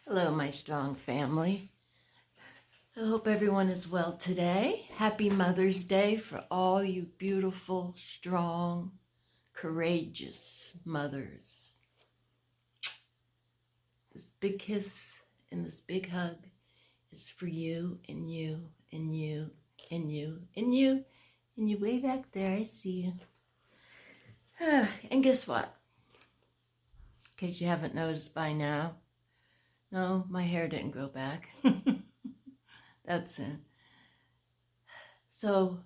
Hello, my strong family. I hope everyone is well today. Happy Mother's Day for all you beautiful, strong, courageous mothers. This big kiss and this big hug is for you and you and you and you and you and you way back there. I see you. And guess what? In case you haven't noticed by now, no, my hair didn't grow back. That's it. So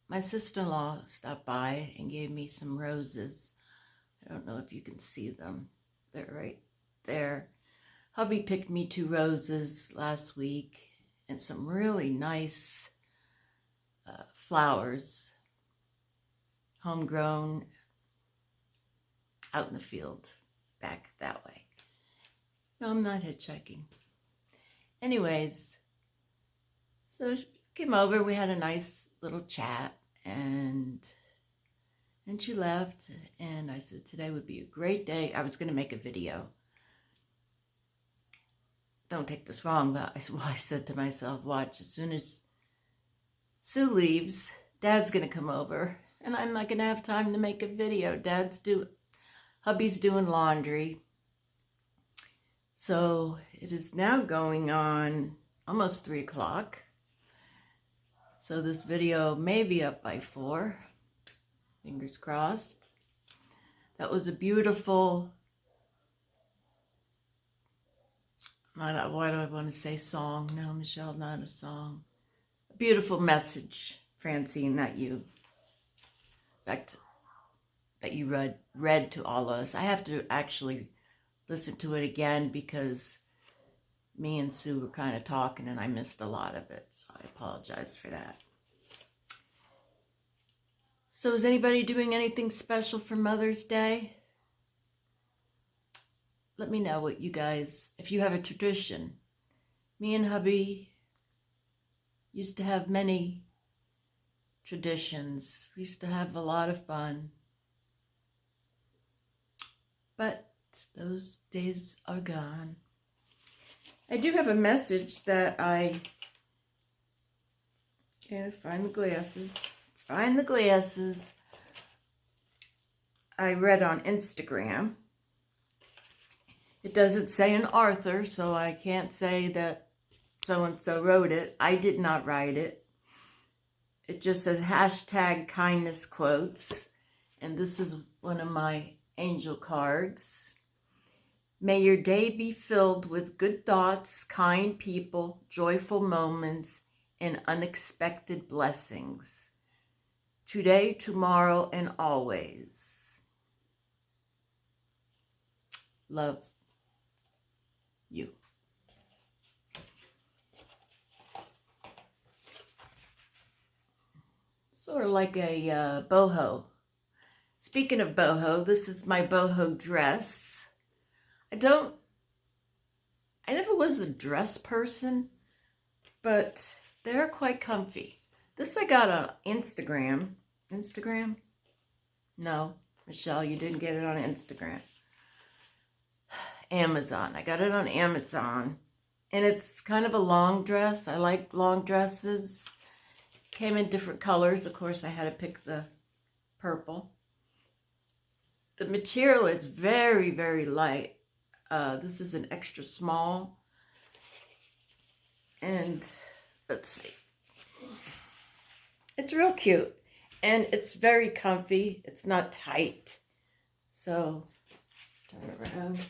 my sister-in-law stopped by and gave me some roses. I don't know if you can see them. They're right there. Hubby picked me 2 roses last week and some really nice flowers, homegrown, out in the field, back that way. No, I'm not hitchhiking. Anyways, so she came over, we had a nice little chat, and she left, and I said today would be a great day. I was going to make a video. Don't take this wrong, but I said to myself, watch, as soon as Sue leaves, Dad's going to come over, and I'm not going to have time to make a video. Hubby's doing laundry. So it is now going on almost 3 o'clock. So this video may be up by 4. Fingers crossed. That was a beautiful, why do I want to say song? No, Michelle, not a song. A beautiful message, Francine, that you read to all of us. I have to actually listen to it again because me and Sue were kind of talking and I missed a lot of it. So I apologize for that. So is anybody doing anything special for Mother's Day? Let me know what you guys, if you have a tradition. Me and hubby used to have many traditions. We used to have a lot of fun. But those days are gone. I do have a message that I can't find the glasses. Let's find the glasses. I read on Instagram. It doesn't say an author, so I can't say that so-and-so wrote it. I did not write it. It just says hashtag kindness quotes. And this is one of my angel cards. May your day be filled with good thoughts, kind people, joyful moments, and unexpected blessings. Today, tomorrow, and always. Love you. Sort of like a boho. Speaking of boho, this is my boho dress. I never was a dress person, but they're quite comfy. This I got on Instagram. Instagram? No, Michelle, you didn't get it on Instagram. Amazon. I got it on Amazon. And it's kind of a long dress. I like long dresses. Came in different colors. Of course, I had to pick the purple. The material is very, very light. This is an extra small. And let's see. It's real cute. And it's very comfy. It's not tight. So, turn around.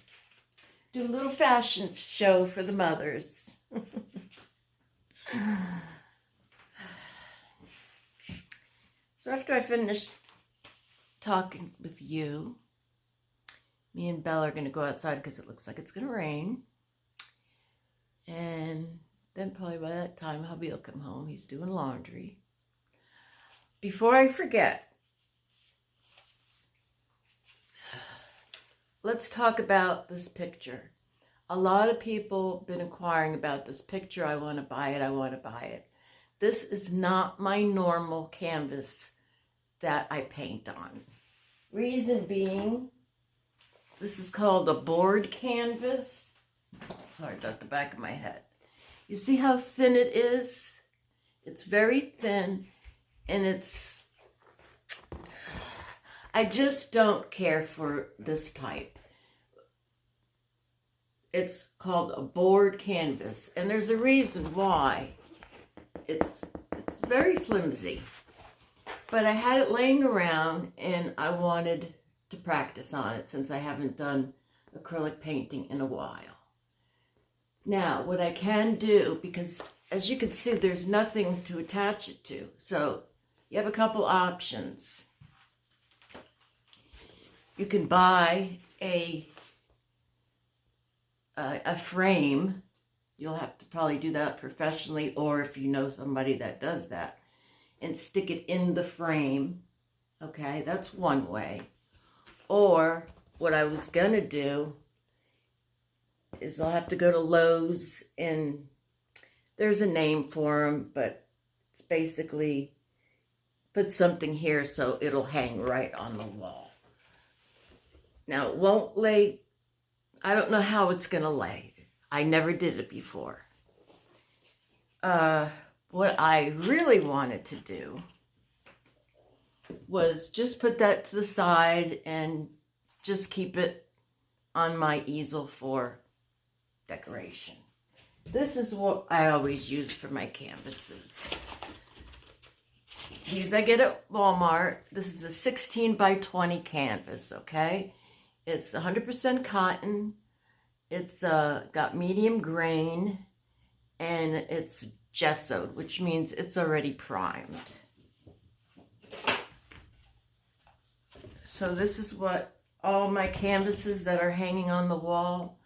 Do a little fashion show for the mothers. So after I finish talking with you, me and Bella are going to go outside because it looks like it's going to rain. And then probably by that time, hubby will come home. He's doing laundry. Before I forget, let's talk about this picture. A lot of people have been inquiring about this picture. I want to buy it. I want to buy it. This is not my normal canvas that I paint on. Reason being, this is called a board canvas. Sorry about the back of my head. You see how thin it is? It's very thin, and it's... I just don't care for this type. It's called a board canvas, and there's a reason why. It's very flimsy, but I had it laying around, and I wanted to practice on it since I haven't done acrylic painting in a while. Now, what I can do, because as you can see, there's nothing to attach it to, so you have a couple options. You can buy a frame. You'll have to probably do that professionally, or if you know somebody that does that, and stick it in the frame. Okay, that's one way. Or what I was gonna do is I'll have to go to Lowe's, and there's a name for them, but it's basically put something here so it'll hang right on the wall. Now, it won't lay, I don't know how it's going to lay. I never did it before. What I really wanted to do was just put that to the side and just keep it on my easel for decoration. This is what I always use for my canvases. These I get at Walmart. This is a 16 by 20 canvas, okay? It's 100% cotton. It's got medium grain, and it's gessoed, which means it's already primed. So this is what all my canvases that are hanging on the wall,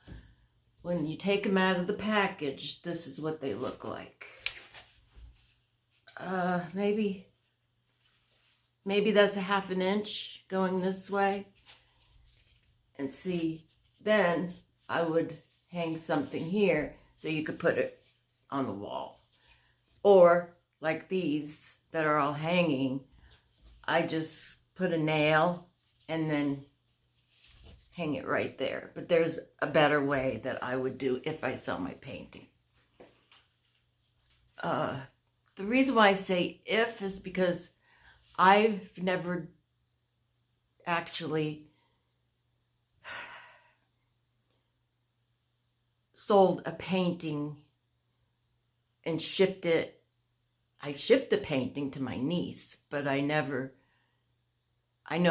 when you take them out of the package, this is what they look like. Maybe that's a ½ an inch going this way. And see, then I would hang something here so you could put it on the wall. Or like these that are all hanging, I just put a nail and then hang it right there. But there's a better way that I would do if I sell my painting. The reason why I say if is because I've never actually sold a painting and shipped it. I shipped a painting to my niece, but I know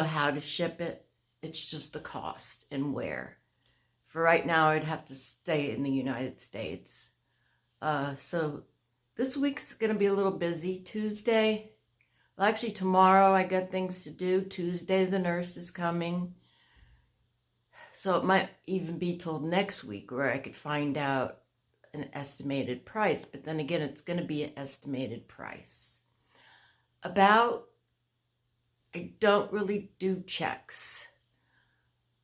how to ship it. It's just the cost and where. For right now, I'd have to stay in the United States. So this week's going to be a little busy. Tuesday, well, actually tomorrow I got things to do. Tuesday, the nurse is coming. So it might even be till next week where I could find out an estimated price. But then again, it's going to be an estimated price. I don't really do checks.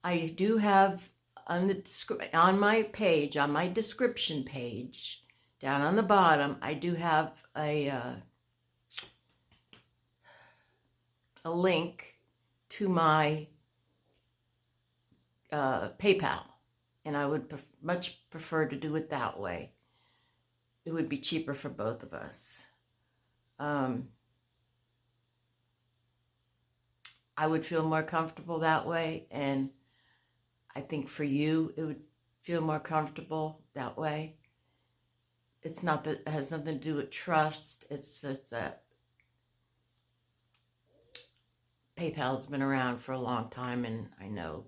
I do have on my page, on my description page, down on the bottom, I do have a link to my PayPal, and I would much prefer to do it that way. It would be cheaper for both of us. I would feel more comfortable that way, and I think for you it would feel more comfortable that way. It's not that it has nothing to do with trust. It's just that PayPal's been around for a long time, and I know,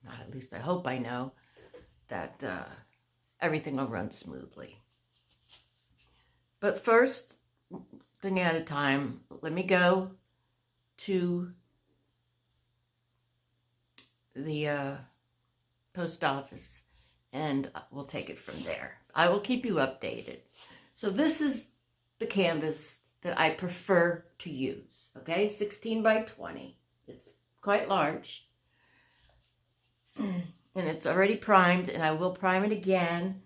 at least I hope I know, that everything will run smoothly. But first thing at a time, let me go to the post office, and we'll take it from there. I will keep you updated. So this is the canvas that I prefer to use, okay? 16 by 20. It's quite large. And it's already primed, and I will prime it again.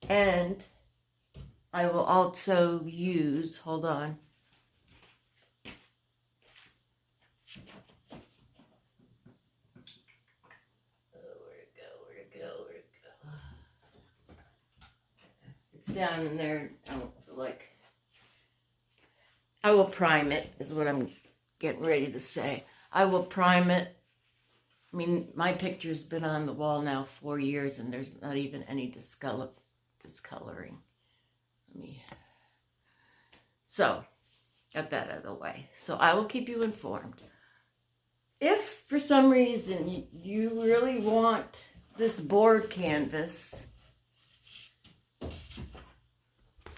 And I will also use, hold on. Where'd it go? down in there. I don't feel like... I will prime it, is what I'm getting ready to say. I will prime it. I mean, my picture's been on the wall now 4 years, and there's not even any discoloring. So, got that out of the way. So I will keep you informed. If for some reason you really want this board canvas,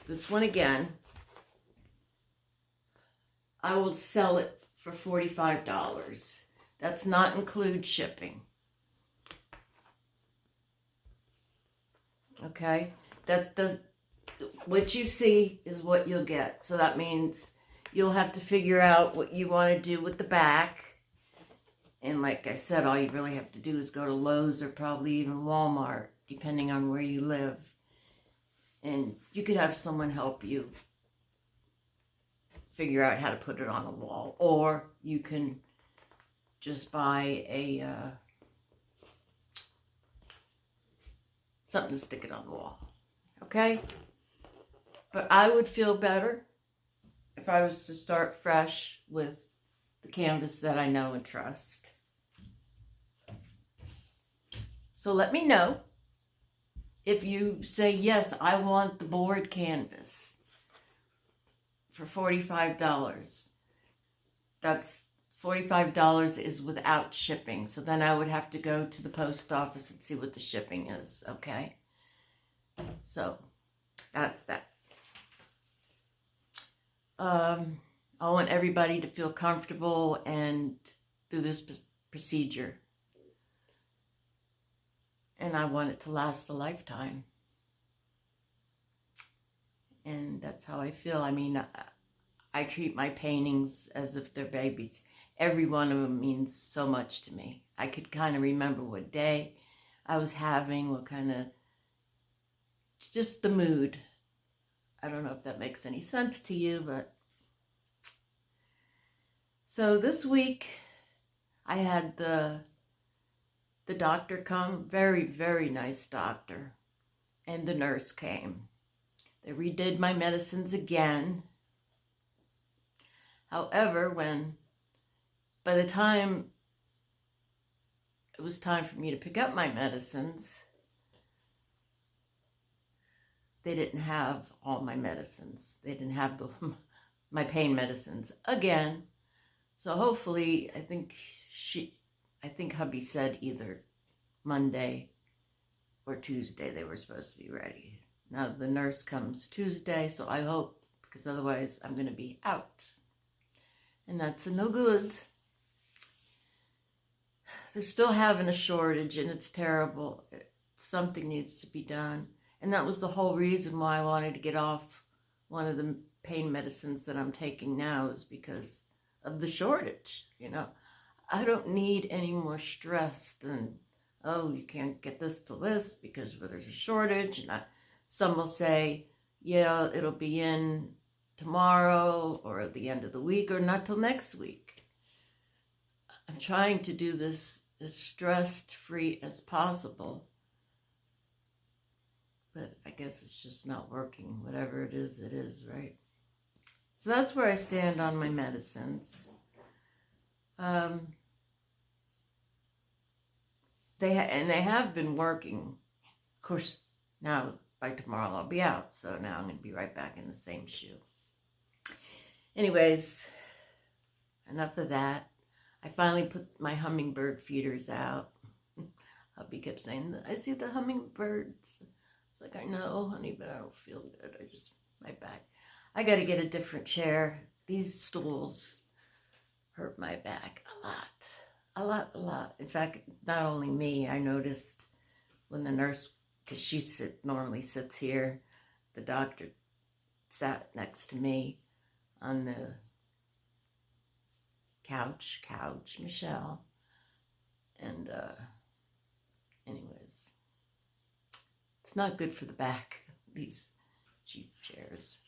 this one again, I will sell it for $45. That's not include shipping. Okay? What you see is what you'll get. So that means you'll have to figure out what you want to do with the back. And like I said, all you really have to do is go to Lowe's or probably even Walmart, depending on where you live. And you could have someone help you figure out how to put it on a wall. Or you can just buy something to stick it on the wall. Okay? But I would feel better if I was to start fresh with the canvas that I know and trust. So let me know if you say, yes, I want the board canvas for $45. That's $45 is without shipping. So then I would have to go to the post office and see what the shipping is, okay? So that's that. I want everybody to feel comfortable and through this procedure. And I want it to last a lifetime. And that's how I feel. I mean, I treat my paintings as if they're babies. Every one of them means so much to me. I could kind of remember what day I was having, what kind of, just the mood. I don't know if that makes any sense to you, but. So this week, I had the doctor come, very, very nice doctor, and the nurse came. They redid my medicines again. However, by the time it was time for me to pick up my medicines, they didn't have all my medicines. They didn't have my pain medicines again. So hopefully, I think hubby said either Monday or Tuesday they were supposed to be ready. Now the nurse comes Tuesday, so I hope, because otherwise I'm going to be out. And that's a no good. They're still having a shortage and it's terrible. Something needs to be done. And that was the whole reason why I wanted to get off one of the pain medicines that I'm taking now, is because of the shortage. You know, I don't need any more stress than, oh, you can't get this to this because there's a shortage. And some will say, yeah, it'll be in tomorrow or at the end of the week or not till next week. I'm trying to do this as stress-free as possible. But I guess it's just not working. Whatever it is, right? So that's where I stand on my medicines. They have been working. Of course, now by tomorrow I'll be out. So now I'm going to be right back in the same shoe. Anyways, enough of that. I finally put my hummingbird feeders out. Hubby kept saying, I see the hummingbirds. It's like, I know, honey, but I don't feel good. My back. I got to get a different chair. These stools hurt my back a lot. In fact, not only me, I noticed when the nurse, because she normally sits here, the doctor sat next to me on the couch, Michelle. And anyways, it's not good for the back, these cheap chairs.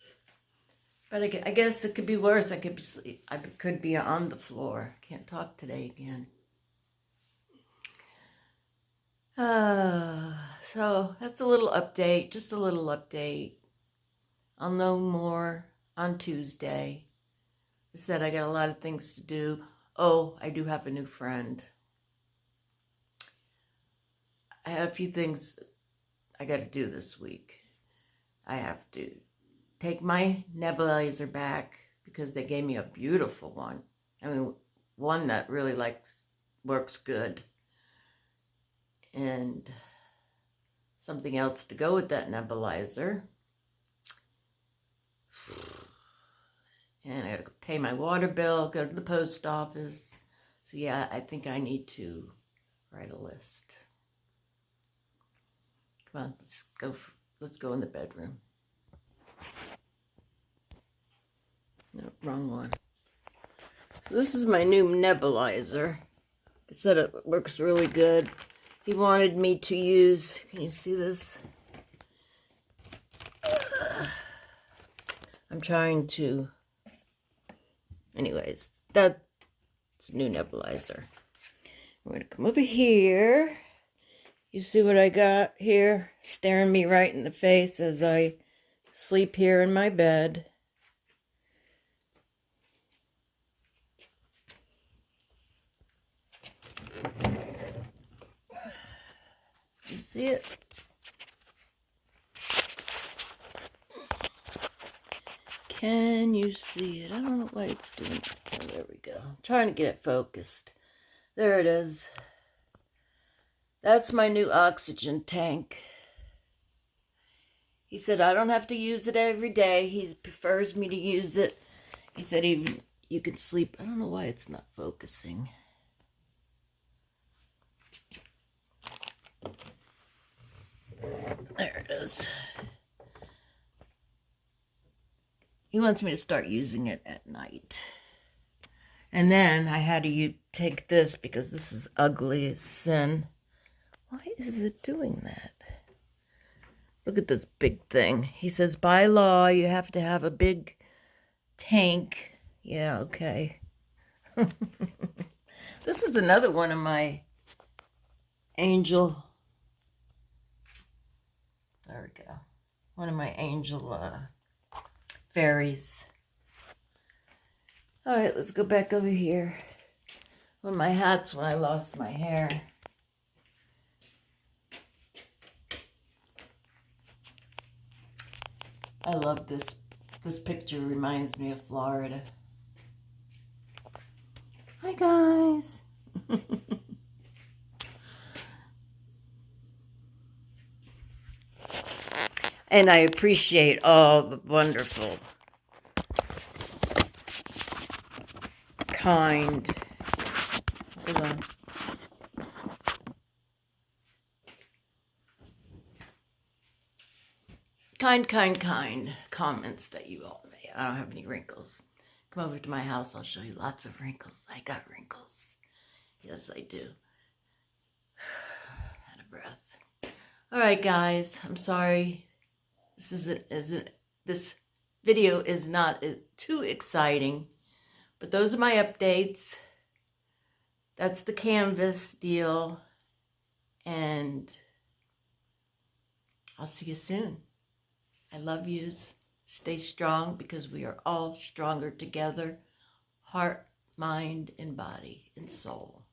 But I guess it could be worse. I could be on the floor. Can't talk today again. So that's a little update, just a little update. I'll know more on Tuesday. I said I got a lot of things to do. Oh, I do have a new friend. I have a few things I got to do this week. I have to take my nebulizer back because they gave me a beautiful one. I mean, one that really works good. And something else to go with that nebulizer. And I gotta pay my water bill, go to the post office. So yeah, I think I need to write a list. Come on, let's go in the bedroom. No, wrong one. So this is my new nebulizer. I said it works really good. He wanted me to use, can you see this? I'm trying to, anyways, that's a new nebulizer. I'm going to come over here. You see what I got here? Staring me right in the face as I sleep here in my bed. You see it? Can you see it? I don't know why it's doing it. Oh, there we go. I'm trying to get it focused. There it is. That's my new oxygen tank. He said I don't have to use it every day. He prefers me to use it. He said even you can sleep. I don't know why it's not focusing. There it is. He wants me to start using it at night. And then I had to take this because this is ugly as sin. Why is it doing that? Look at this big thing. He says, by law, you have to have a big tank. Yeah, okay. This is another one of my angel... There we go. One of my angel fairies. All right, let's go back over here. One of my hats when I lost my hair. I love this. This picture reminds me of Florida. Hi, guys. And I appreciate all the wonderful, kind, hold on. Kind comments that you all made. I don't have any wrinkles. Come over to my house, I'll show you lots of wrinkles. I got wrinkles. Yes, I do. Out of breath. All right, guys, I'm sorry. This video is not too exciting, but those are my updates. That's the canvas deal, and I'll see you soon. I love yous. Stay strong because we are all stronger together. Heart, mind, and body, and soul.